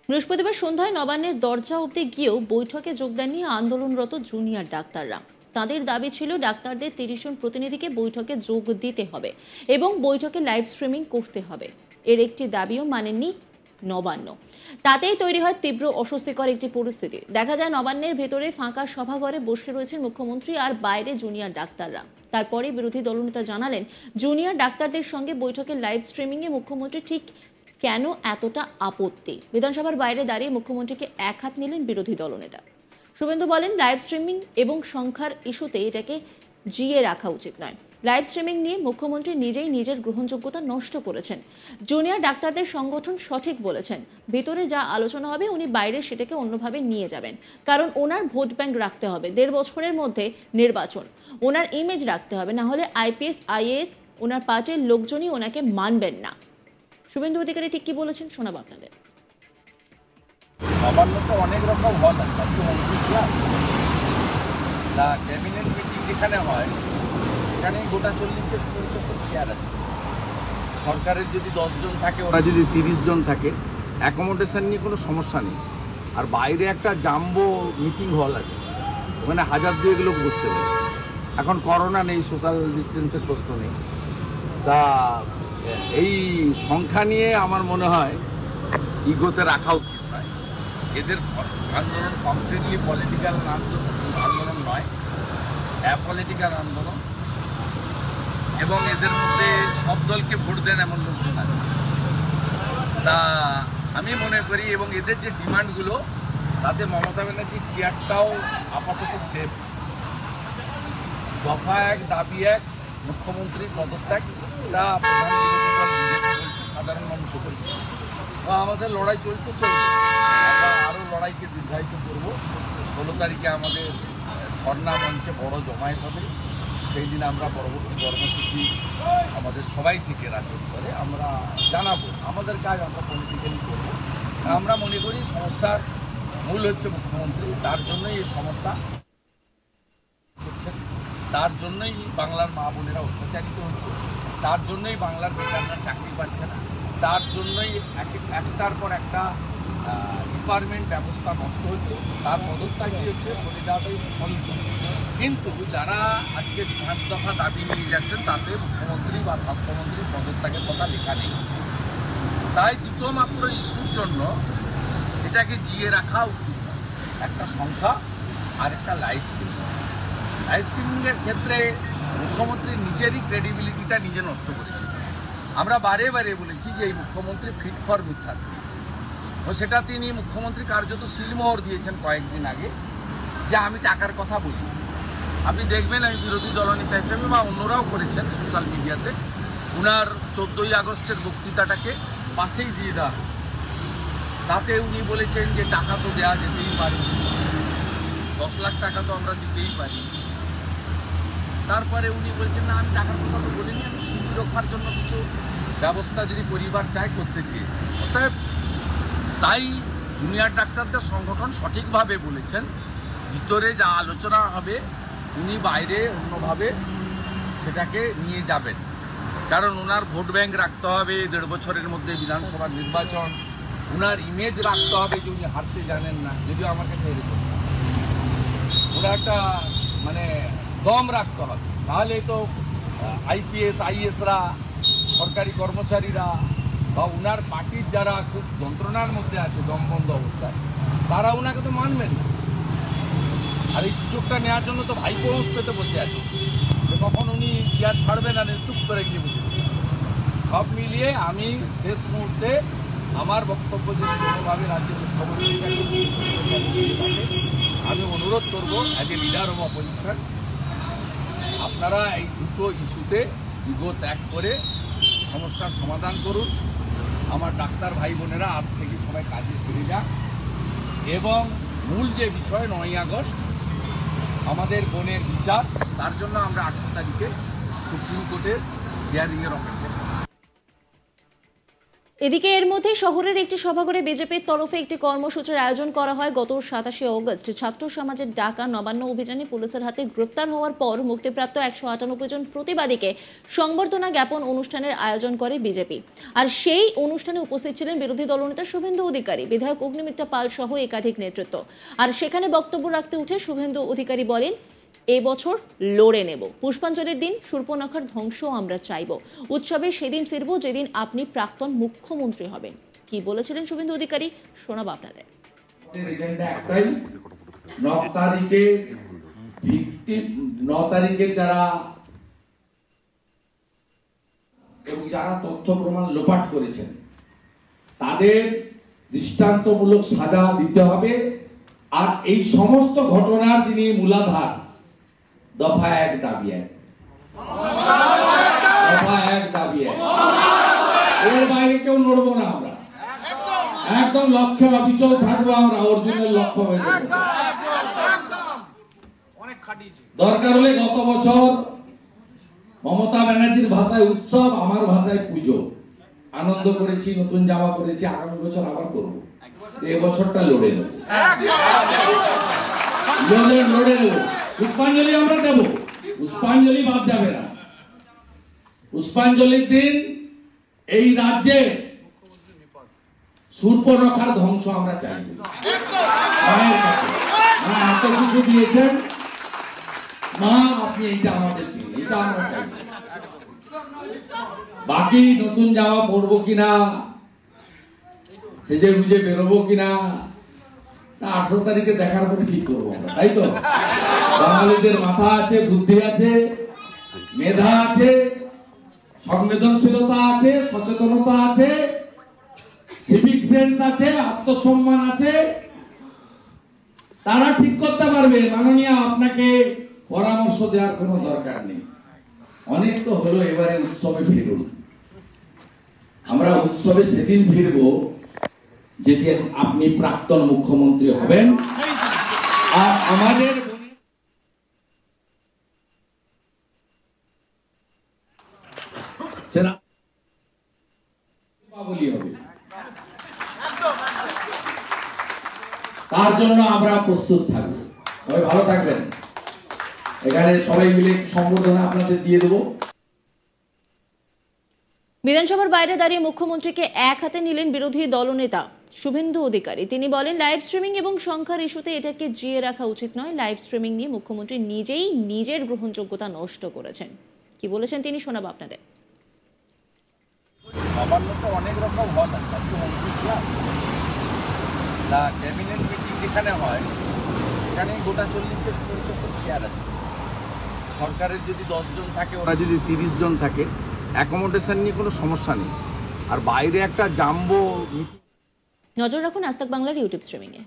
বৃহস্পতিবার সন্ধ্যায় নবান্নের দরজা অবধি গিয়েও বৈঠকে যোগ দেননি আন্দোলনরত জুনিয়র ডাক্তাররা। তাদের দাবি ছিল ডাক্তারদের ৩০ জন প্রতিনিধিকে বৈঠকে যোগ দিতে হবে এবং বৈঠকে লাইভ স্ট্রিমিং করতে হবে। এর একটি দাবিও মানেননি নবান্ন। তাতেই তৈরি হয় তীব্র অস্বস্তিকর একটি পরিস্থিতি। দেখা যায় নবান্নের ভেতরে ফাঁকা সভাঘরে বসে রয়েছেন মুখ্যমন্ত্রী আর বাইরে জুনিয়র ডাক্তাররা। তারপরে বিরোধী দলনেতা জানালেন, জুনিয়র ডাক্তারদের সঙ্গে বৈঠকে লাইভ স্ট্রিমিংয়ে মুখ্যমন্ত্রী ঠিক কেন এতটা আপত্তি। বিধানসভার বাইরে দাঁড়িয়ে মুখ্যমন্ত্রীকে এক হাত নিলেন বিরোধী দলনেতা। শুভেন্দু বলেন, লাইভ স্ট্রিমিং এবং সংখ্যার ইস্যুতে এটাকে জিয়ে রাখা উচিত নয়। লাইভ স্ট্রিমিং নিয়ে মুখ্যমন্ত্রী নিজেই নিজের গ্রহণযোগ্যতা নষ্ট করেছেন। জুনিয়র ডাক্তারদের সংগঠন সঠিক বলেছেন, ভিতরে যা আলোচনা হবে উনি বাইরে সেটাকে অন্যভাবে নিয়ে যাবেন, কারণ ওনার ভোট ব্যাংক রাখতে হবে। ১.৫ বছরের মধ্যে নির্বাচন, ওনার ইমেজ রাখতে হবে, না হলে IPS IAS ওনার পার্টির লোকজনই ওনাকে মানবেন না। শুভেন্দু অধিকারী ঠিক কি বলেছেন শোনাবো আপনাদের। নবান্ন তো অনেক রকম হল আছে, ক্যাবিনেট মিটিং যেখানে হয় সেখানে গোটা 40-50 চেয়ার আছে। সরকারের যদি 10 জন থাকে, ওরা যদি 30 জন থাকে, অ্যাকোমোডেশন নিয়ে কোনো সমস্যা নেই। আর বাইরে একটা জাম্বো মিটিং হল আছে, ওখানে 1000-2 লোক বসতে পারে। এখন করোনা নেই, সোশ্যাল ডিস্টেন্সের প্রশ্ন নেই। তা এই সংখ্যা নিয়ে আমার মনে হয় ইগোতে রাখা উচিত নয়। এদের আন্দোলন কমপ্লিটলি পলিটিক্যাল আন্দোলন নয়, অ্যাপলিটিক্যাল আন্দোলন, এবং এদের মধ্যে সব দলকে ভোট দেন এমন লোকজন আছে। তা আমি মনে করি, এবং এদের যে ডিমান্ডগুলো, তাতে মমতা ব্যানার্জির চেয়ারটাও আপাতত সেফ। দফা 1, দাবি 1, মুখ্যমন্ত্রীর পদত্যাগ, তা প্রধান বিরোধী দল বিজেপি বলছে, সাধারণ মানুষও বলছে। বা আমাদের লড়াই চলছে। আমরা আরও লড়াইকে দীর্ঘায়িত করব। 16 তারিখে আমাদের ধর্ণা মঞ্চে বড় জমায়েত হবে। সেই দিন আমরা পরবর্তী কর্মসূচি আমাদের সবাই থেকে রাজ্য স্তরে আমরা জানাবো। আমাদের কাজ আমরা পলিটিক্যালি করব। আমরা মনে করি সমস্যার মূল হচ্ছে মুখ্যমন্ত্রী। তার জন্যই এই সমস্যা হচ্ছে, তার জন্যই বাংলার মা বোনেরা অত্যাচারিত হচ্ছে, তার জন্যই বাংলার বেকাররা চাকরি পাচ্ছে না, তার জন্যই একটার পর একটা ডিপার্টমেন্ট ব্যবস্থা নষ্ট হচ্ছে, তার পদত্যাগই হচ্ছে সলিদারই সলিউশন। কিন্তু যারা আজকে 5 দফা দাবি নিয়ে যাচ্ছেন, তাতে মুখ্যমন্ত্রী বা স্বাস্থ্যমন্ত্রীর পদত্যাগের কথা লেখা নেই। তাই দুটো মাত্র ইস্যুর জন্য এটাকে জিয়ে রাখা উচিত। একটা সংখ্যা আর একটা লাইভ স্ট্রিমিং। লাইভ স্ট্রিমিংয়ের ক্ষেত্রে মুখ্যমন্ত্রী নিজেরই ক্রেডিবিলিটিটা নিজে নষ্ট করেছে। আমরা বারে বারে বলেছি যে এই মুখ্যমন্ত্রী ফিট ফর মিথ্যাশ্রী, ও সেটা তিনি মুখ্যমন্ত্রী কার্যত সিলমোহর দিয়েছেন কয়েকদিন আগে, যে আমি টাকার কথা বলি। আপনি দেখবেন, আমি বিরোধী দলনেতা হিসেবে বা অন্যরাও করেছেন সোশ্যাল মিডিয়াতে, উনার 14ই আগস্টের বক্তৃতাটাকে পাশেই দিয়ে দেওয়া। তাতে উনি বলেছেন যে টাকা তো দেওয়া যেতেই পারে, 10 লাখ টাকা তো আমরা দিতেই পারি। তারপরে উনি বলছেন, না আমি টাকার কথা তো বলিনি, আমি সুবিধা রক্ষার জন্য কিছু ব্যবস্থা যদি পরিবার চায় করতে চেয়েছি। অতএব তাই জুনিয়র ডাক্তারদের সংগঠন সঠিকভাবে বলেছেন, ভিতরে যা আলোচনা হবে উনি বাইরে অন্যভাবে সেটাকে নিয়ে যাবেন। কারণ ওনার ভোট ব্যাংক রাখতে হবে, 1.5 বছরের মধ্যে বিধানসভার নির্বাচন, ওনার ইমেজ রাখতে হবে যে উনি হারতে জানেন না। যদিও আমার কাছে এরকম, ওরা একটা দম রাখতে হবে। তাহলে তো IPS IASরা, সরকারি কর্মচারীরা বা ওনার পার্টির যারা খুব যন্ত্রণার মধ্যে আছে, দমবন্ধ অবস্থায়, তারা ওনাকে তো মানবেন না। আর এই সুযোগটা নেওয়ার জন্য তো ভাইপো পেতে বসে আছে, যে কখন উনি চেয়ার ছাড়বেন আর চুপ করে গিয়ে বসে। সব মিলিয়ে আমি শেষ মুহূর্তে আমার বক্তব্য যদি কোনোভাবে রাজ্যের মুখ্যমন্ত্রীর আমি অনুরোধ করবো, as a leader of opposition, আপনারা এই দুটো ইস্যুতে ইগো ত্যাগ করে সমস্যার সমাধান করুন। আমার ডাক্তার ভাই বোনেরা আজ থেকে সবাই কাজে ফিরে যাক, এবং মূল যে বিষয় 9ই আগস্ট আমাদের বোনের বিচার, তার জন্য আমরা 18 তারিখে সুপ্রিম কোর্টের হিয়ারিংয়ের অপেক্ষা। এদিকে এর মধ্যে শহরের একটি সভাঘরে বিজেপির তরফে একটি কর্মসূচির আয়োজন করা হয়। গত 27শে অগস্ট ছাত্র সমাজের ডাকা নবান্ন অভিযানে পুলিশের হাতে গ্রেপ্তার হওয়ার পর মুক্তিপ্রাপ্ত 198 জন প্রতিবাদীকে সংবর্ধনা জ্ঞাপন অনুষ্ঠানের আয়োজন করে বিজেপি। আর সেই অনুষ্ঠানে উপস্থিত ছিলেন বিরোধী দলনেতা শুভেন্দু অধিকারী, বিধায়ক অগ্নিমিত্রা পাল সহ একাধিক নেতৃত্ব। আর সেখানে বক্তব্য রাখতে উঠে শুভেন্দু অধিকারী বলেন, এবছর লড়ে নেব। পুষ্পাঞ্জলির দিন শূর্পণখার ধ্বংস আমরা চাইব। উৎসবে সেদিন ফিরব যেদিন আপনি প্রাক্তন মুখ্যমন্ত্রী হবেন। কি বলেছিলেন শুভেন্দু অধিকারী, শোনাবো আপনাদের। 9 তারিখে যারা তথ্য প্রমাণ লোপাট করেছেন তাদের দৃষ্টান্তমূলক সাজা দিতে হবে। আর এই সমস্ত ঘটনার যিনি মূলাধার, দফা 1 দাবি 1, দফা 1 দাবি 1, এর বাইরে কেউ নড়বো না। আমরা একদম লক্ষ্যে অবিচল থাকবো। আমরা অর্জুনের লক্ষ্য হয়ে যাবো। দরকার হলে গত বছর মমতা ব্যানার্জির ভাষায় উৎসব, আমার ভাষায় পুজো, আনন্দ করেছি, নতুন জামা পরেছি, আগামী বছর আবার করবো। এই বছরটা লড়ে নেব, লড়ে নেব। পুষ্পাঞ্জলি আমরা দেব, পুষ্পাঞ্জলি বাদ যাবে না। পুষ্পাঞ্জলির দিন এই রাজ্যে শূর্পণখার ধ্বংস আমরা চাই। এত কিছু দিয়েছেন মা, আপনি এইটা আমাদের দিন, এটা আমরা চাই। বাকি নতুন জামা পরবো কিনা, সেজে বুঝে বেরোবো কিনা, 18 তারিখে দেখার পরে ঠিক করবো আমরা, তাই তো? বাঙালিদের মাথা আছে, বুদ্ধি আছে, মেধা আছে, সংবেদনশীলতা আছে, সচেতনতা আছে, সিভিক সেন্স আছে, আত্মসম্মান আছে। তারা ঠিক করতে পারবে। মাননীয়, আপনাকে পরামর্শ দেওয়ার কোনো দরকার নেই। অনেক তো হলো, এবারে উৎসবে ফিরুন। আমরা উৎসবে সেদিন ফিরবো যেদিন আপনি প্রাক্তন মুখ্যমন্ত্রী হবেন। আর আমাদের সেনা দীপাবলি হবে, তার জন্য আমরা প্রস্তুত থাকবো। সবাই ভালো থাকবেন। এখানে সবাই মিলে সম্বোধনা আপনাদের দিয়ে দেবো। বিধানসভার বাইরে দাঁড়িয়ে মুখ্যমন্ত্রীকে এক হাতে নিলেন বিরোধী দলনেতা শুভেন্দু অধিকারী। তিনি বলেন, লাইভ স্ট্রিমিং এবং সংখ্যার ইস্যুতে এটাকে জিয়ে রাখা উচিত নয়। লাইভ স্ট্রিমিং নিয়ে মুখ্যমন্ত্রী নিজেই নিজের গ্রহণযোগ্যতা নষ্ট করেছেন। কি বলেছেন তিনি, শোনাবো আপনাদের। নবান্ন তো অনেক রকম হল আছে, ক্যাবিনেট মিটিং যেখানে হয় সেখানে গোটা 40-50 চেয়ার আছে। সরকারের যদি 10 জন থাকে, ওরা যদি 30 জন থাকে, অ্যাকোমোডেশন নিয়ে কোনো সমস্যা নেই। আর বাইরে একটা জাম্বো। নজর রাখুন আজ তাক বাংলার ইউটিউব স্ট্রিমিংয়ে।